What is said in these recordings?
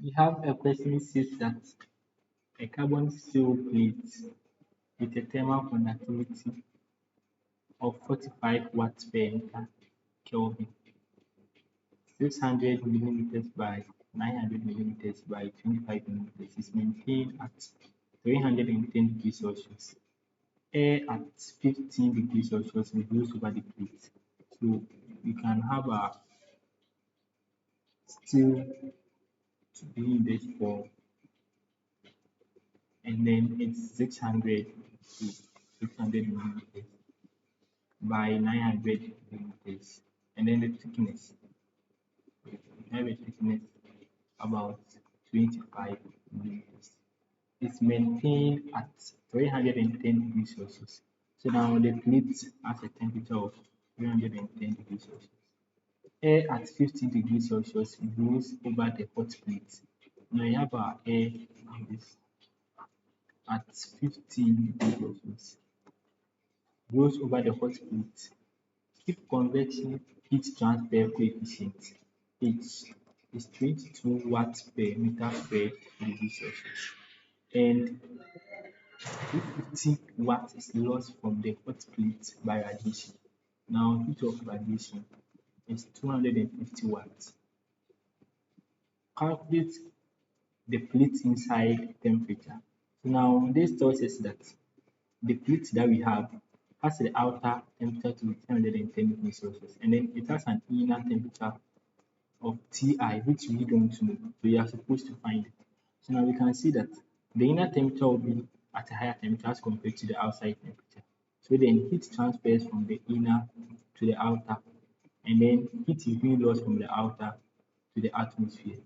We have a question says that a carbon steel plate with a thermal conductivity of 45 watts per meter Kelvin, 600 millimeters by 900 millimeters by 25 millimeters is maintained at 310 degrees Celsius. Air at 15 degrees Celsius will blows over the plate. So we can have a steel to be in this form, and then it's 600 to 600 millimeters by 900 millimeters, and then the thickness, we have a thickness about 25 millimeters. It's maintained at 310 degrees Celsius. So now the plate has a temperature of 310 degrees Celsius. Air at 50 degrees Celsius blows over the hot plate. Now you have our air in this at 15 degrees Celsius, blows over the hot plate. If convection heat transfer coefficient H is 22 watts per meter squared degrees Celsius, and if 50 watts is lost from the hot plate by radiation. Now heat of radiation is 250 watts. Calculate the plate inside temperature. So now this tells us that the plate that we have has the outer temperature to be 310 degrees Celsius, and then it has an inner temperature of Ti, which we don't know. So we are supposed to find it. So now we can see that the inner temperature will be at a higher temperature as compared to the outside temperature. So then heat transfers from the inner to the outer, and then heat is being lost from the outer to the atmosphere.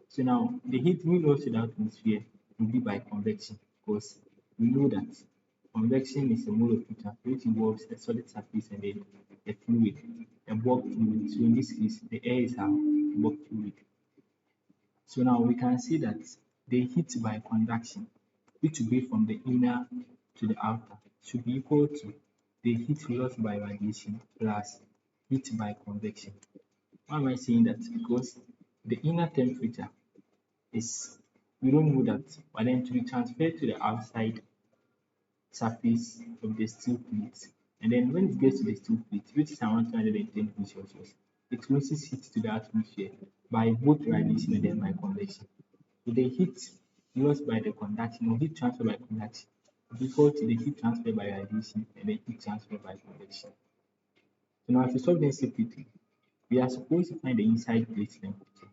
So now the heat being lost to the atmosphere will be by convection, because we know that convection is a mode of heat transfer which involves a solid surface and then a fluid, a bulk fluid. So in this case, the air is our bulk fluid. So now we can see that the heat by conduction, which will be from the inner to the outer, should be equal to the heat lost by radiation plus heat by convection. Why am I saying that? Because the inner temperature is, we don't know that, but then to be transferred to the outside surface of the steel plate, and then when it gets to the steel plate, which is around 210 degrees Celsius, it loses heat to the atmosphere by both radiation and then by convection. So the heat lost by the conduction or heat transfer by conduction is equal to the heat transfer by radiation and the heat transfer by convection. So now to solve this separately, we are supposed to find the inside plate temperature.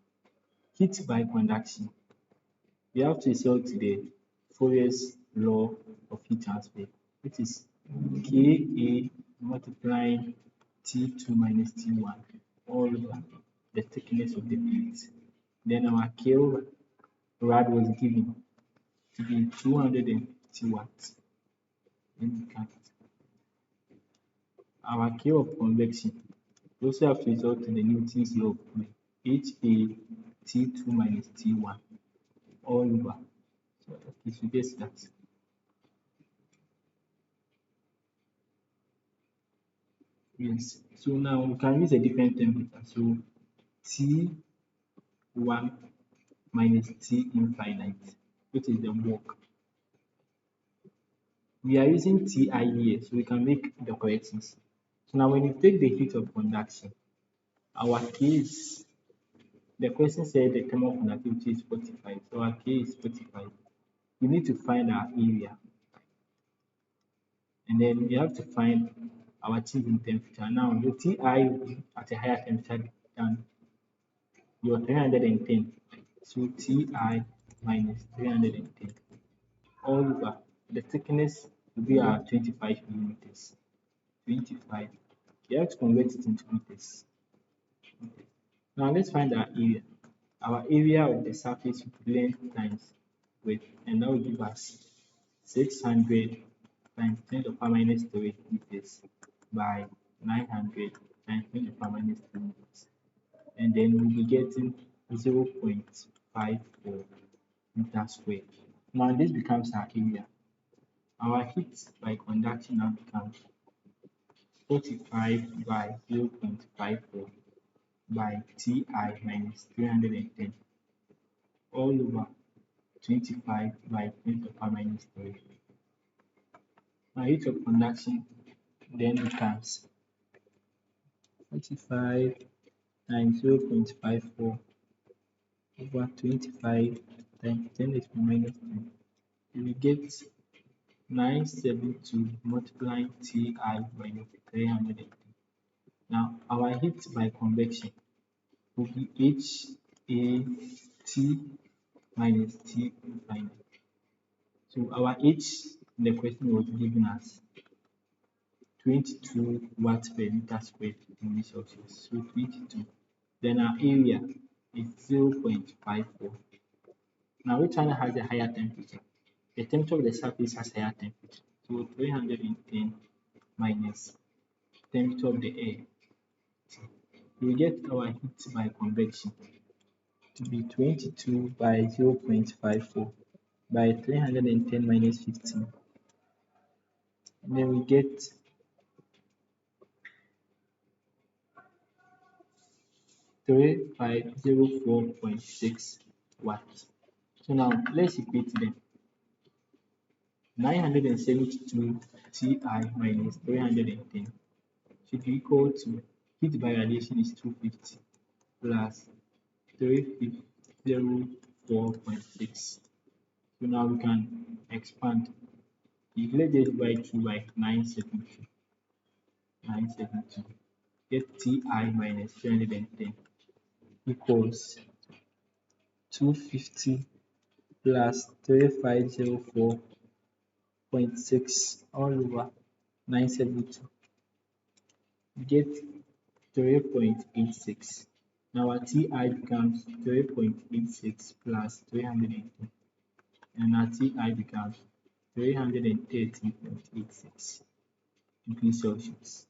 Heat by conduction, we have to resort to the Fourier's law of heat transfer, which is Ka multiplying T2 minus T1 all over the thickness of the plate. Then our K rad was given to be 250 watts. Let me count. Our K of convection, we also have to resort to the Newton's law of HA T2 minus T1 all over. So okay, so guess that. Yes. So now we can use a different temperature. So T1 minus T infinite, which is the work. We are using Ti here, so we can make the corrections. So now when you take the heat of conduction, our K is, the question said the thermal conductivity is 45, so our K is 45. We need to find our area, and then we have to find our change in temperature. Now your Ti will be at a higher temperature than your 310, so Ti minus 310 all over the thickness will be our 25 millimeters. 25. You have to convert it into meters. Now let's find our area. Our area of the surface with length times width, and that will give us 600 times 10 to the power minus 3 meters by 900 times 10 to the power minus 3 meters. And then we'll be getting 0.54 meters squared. Now this becomes our area. Our heat by conduction now becomes 45 by 0.54 by Ti minus 310. all over 25 by 10 to the power minus 3. Now heat of conduction then becomes 45 times 0.54 over 25 times 10 to the power minus 3. And we get 972 multiplying Ti by 300. Now our heat by convection will be HAT minus T final. So our H in the question was given as 22 watts per meter squared in Celsius. So 22. Then our area is 0.54. Now which one has a higher temperature? The temperature of the surface has higher temperature. So 310 minus temperature of the air. We get our heat by convection to be 22 by 0.54 by 310 minus 15. And then we get 3504.6 watts. So now let's equate them. 972 Ti minus 310 should be equal to heat by radiation is 250 plus 3504.6. So now we can expand. If let's just divide 2 by 972. 972. Get Ti minus 310 equals 250 plus 3504.6 all over 972. Get 3.86. Now our Ti becomes 3.86 plus 310, and our Ti becomes 330.86 degrees Celsius.